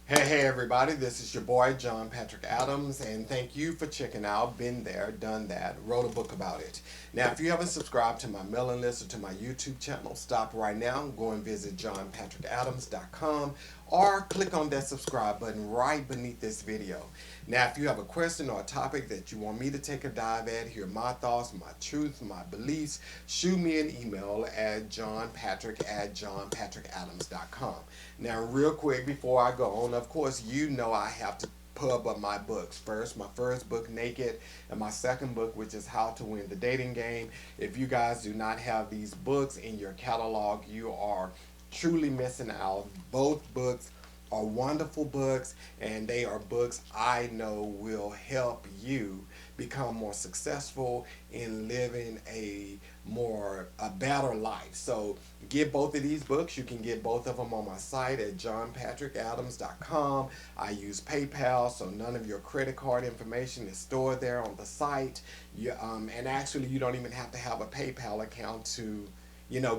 Hey everybody, this is your boy John Patrick Adams, and thank you for checking out Been There, Done That, wrote a book about it. Now, if you haven't subscribed to my mailing list or to my YouTube channel, stop right now, go and visit johnpatrickadams.com or click on that subscribe button right beneath this video. Now, if you have a question or a topic that you want me to take a dive at, hear my thoughts, my truth, my beliefs, shoot me an email at johnpatrick@johnpatrickadams.com. Now, real quick before I go on, of course, you know I have to pub up my books. First, my first book, Naked, and my second book, which is How to Win the Dating Game. If you guys do not have these books in your catalog, you are truly missing out. Both books are wonderful books, and they are books I know will help you become more successful in living a better life. So get both of these books. You can get both of them on my site at johnpatrickadams.com. I use PayPal, so none of your credit card information is stored there on the site. And actually, you don't even have to have a PayPal account to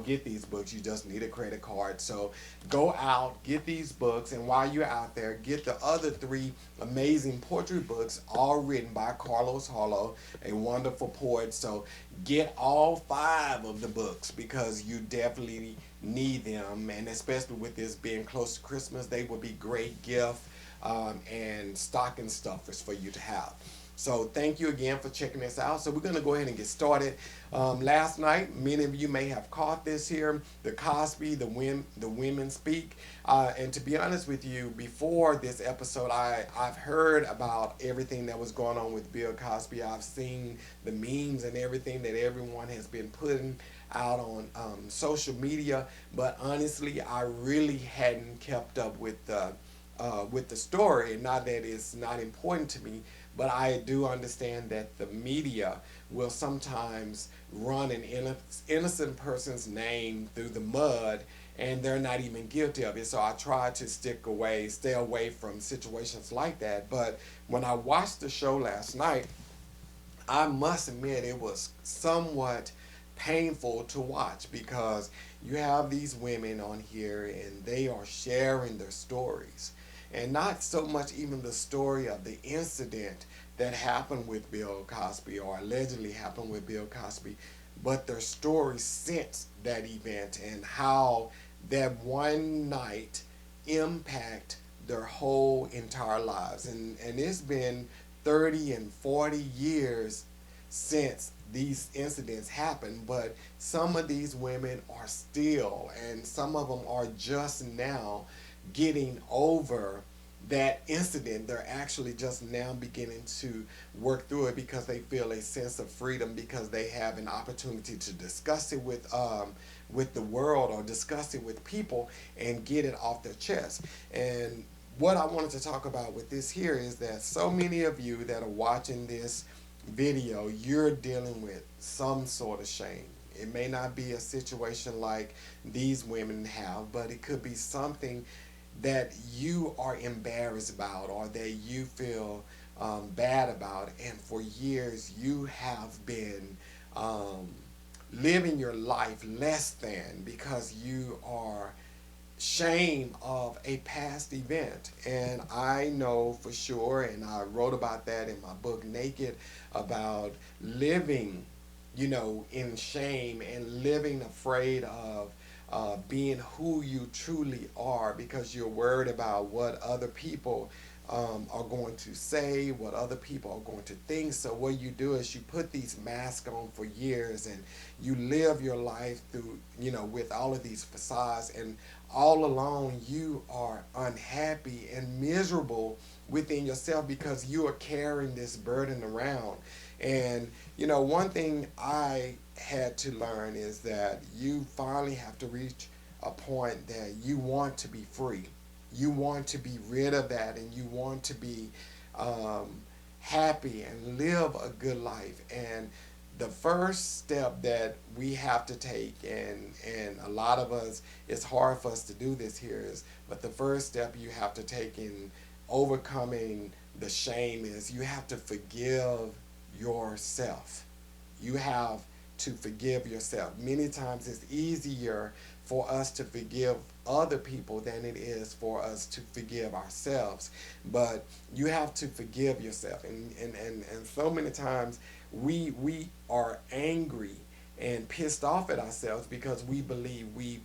get these books. You just need a credit card. So go out, get these books, and while you're out there, get the other three amazing poetry books, all written by Carlos Harlow, a wonderful poet. So get all five of the books because you definitely need them, and especially with this being close to Christmas, they will be great gift and stocking stuffers for you to have. So thank you again for checking this out. So we're going to go ahead and get started. Last night, many of you may have caught this here, the Cosby, the women speak. And to be honest with you, before this episode, I've heard about everything that was going on with Bill Cosby. I've seen the memes and everything that everyone has been putting out on social media. But honestly, I really hadn't kept up with the story. Not that it's not important to me, but I do understand that the media will sometimes run an innocent person's name through the mud and they're not even guilty of it. So I try to stay away from situations like that. But when I watched the show last night, I must admit it was somewhat painful to watch because you have these women on here and they are sharing their stories. And not so much even the story of the incident that happened with Bill Cosby or allegedly happened with Bill Cosby, but their story since that event and how that one night impact their whole entire lives. And it's been 30 and 40 years since these incidents happened, but some of these women are still, and some of them are just now getting over that incident. They're actually just now beginning to work through it because they feel a sense of freedom because they have an opportunity to discuss it with the world or discuss it with people and get it off their chest. And what I wanted to talk about with this here is that so many of you that are watching this video, you're dealing with some sort of shame. It may not be a situation like these women have, but it could be something that you are embarrassed about or that you feel bad about, and for years you have been um, living your life less than because you are shame of a past event. And I know for sure, and I wrote about that in my book Naked, about living in shame and living afraid of being who you truly are because you're worried about what other people are going to say, what other people are going to think. So what you do is you put these masks on for years and you live your life through, with all of these facades, and all along you are unhappy and miserable within yourself because you are carrying this burden around. And one thing I had to learn is that you finally have to reach a point that you want to be free. You want to be rid of that, and you want to be um, happy and live a good life. And the first step that we have to take, and a lot of us, it's hard for us to do this here, is, but the first step you have to take in overcoming the shame is you have to forgive yourself. You have to forgive yourself. Many times it's easier for us to forgive other people than it is for us to forgive ourselves. But you have to forgive yourself. And so many times we are angry and pissed off at ourselves because we believe we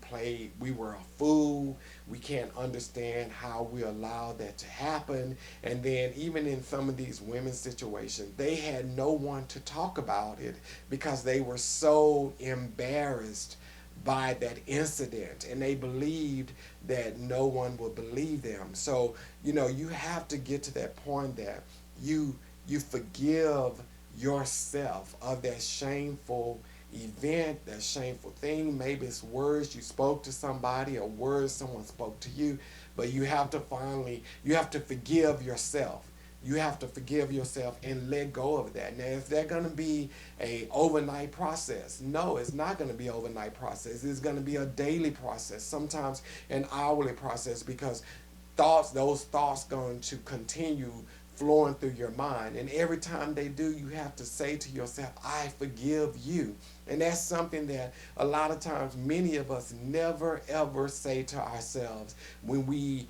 were a fool. We can't understand how we allowed that to happen. And then even in some of these women's situations, they had no one to talk about it because they were so embarrassed by that incident, and they believed that no one would believe them. So you have to get to that point that you forgive yourself of that shameful event, that shameful thing. Maybe it's words you spoke to somebody or words someone spoke to you, but you have to forgive yourself. You have to forgive yourself and let go of that. Now, is that going to be a overnight process? No, it's not going to be an overnight process. It's going to be a daily process, sometimes an hourly process, because those thoughts going to continue flowing through your mind. And every time they do, you have to say to yourself, I forgive you. And that's something that a lot of times many of us never ever say to ourselves when we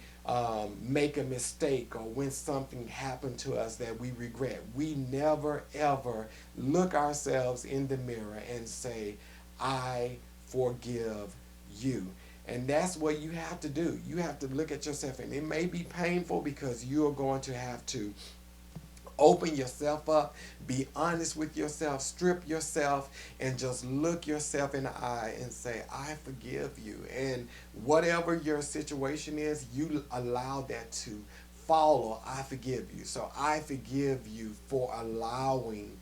make a mistake or when something happened to us that we regret. We never ever look ourselves in the mirror and say, I forgive you. And that's what you have to do. You have to look at yourself, and it may be painful because you're going to have to open yourself up, be honest with yourself, strip yourself, and just look yourself in the eye and say, I forgive you. And whatever your situation is, you allow that to follow, I forgive you. So I forgive you for allowing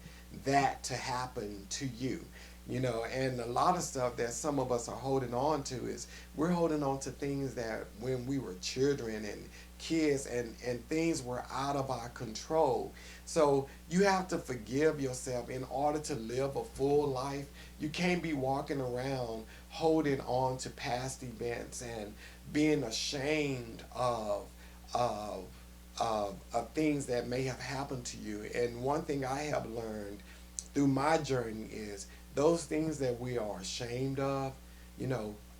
that to happen to you. And a lot of stuff that some of us are holding on to is we're holding on to things that when we were children and kids, and things were out of our control. So you have to forgive yourself in order to live a full life. You can't be walking around holding on to past events and being ashamed of things that may have happened to you. And one thing I have learned through my journey is those things that we are ashamed of,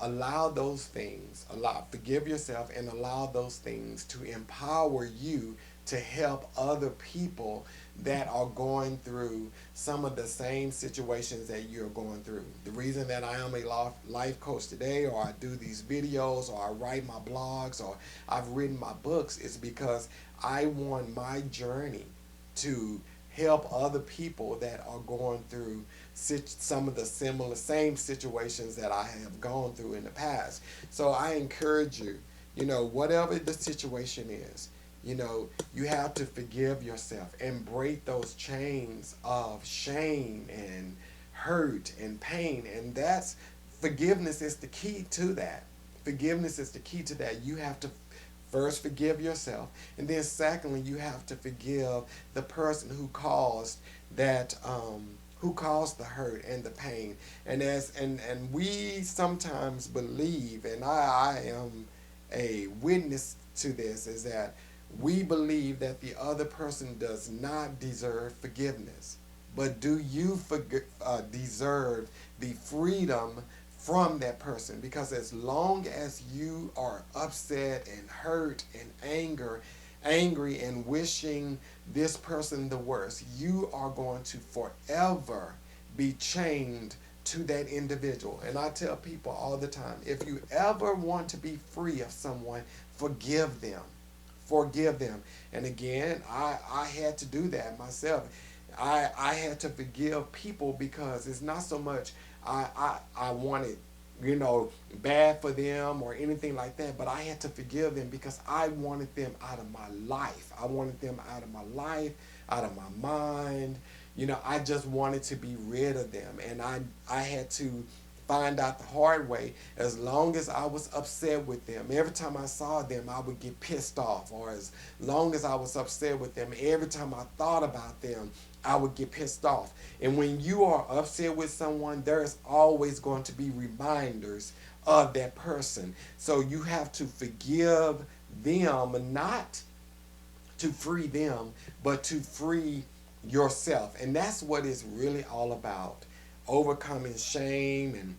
allow those things, forgive yourself and allow those things to empower you to help other people that are going through some of the same situations that you're going through. The reason that I am a life coach today, or I do these videos, or I write my blogs, or I've written my books, is because I want my journey to help other people that are going through some of the same situations that I have gone through in the past. So I encourage you, whatever the situation is, you have to forgive yourself and break those chains of shame and hurt and pain. And forgiveness is the key to that. Forgiveness is the key to that. You have to first forgive yourself, and then secondly, you have to forgive the person who caused that, who caused the hurt and the pain. And we sometimes believe, and I am a witness to this, is that we believe that the other person does not deserve forgiveness. But do you deserve the freedom from that person? Because as long as you are upset and hurt and angry and wishing this person the worst, you are going to forever be chained to that individual. And I tell people all the time, if you ever want to be free of someone, forgive them. Forgive them. And again, I had to do that myself. I had to forgive people because it's not so much I wanted, bad for them or anything like that, but I had to forgive them because I wanted them out of my life. I wanted them out of my life, out of my mind. I just wanted to be rid of them. And I had to find out the hard way. As long as I was upset with them, every time I saw them, I would get pissed off. Or as long as I was upset with them, every time I thought about them, I would get pissed off. And when you are upset with someone, there's always going to be reminders of that person. So you have to forgive them, not to free them, but to free yourself. And that's what it's really all about. Overcoming shame and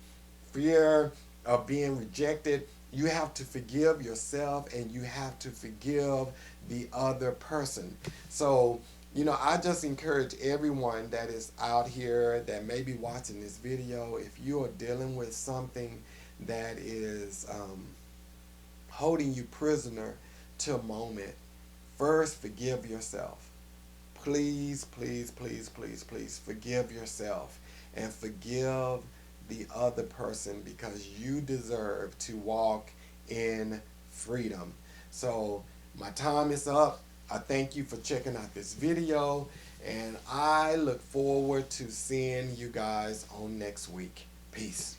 fear of being rejected. You have to forgive yourself and you have to forgive the other person. So, I just encourage everyone that is out here that may be watching this video, if you are dealing with something that is holding you prisoner to a moment, first forgive yourself. Please, please, please, please, please forgive yourself and forgive the other person because you deserve to walk in freedom. So my time is up. I thank you for checking out this video and I look forward to seeing you guys on next week. Peace.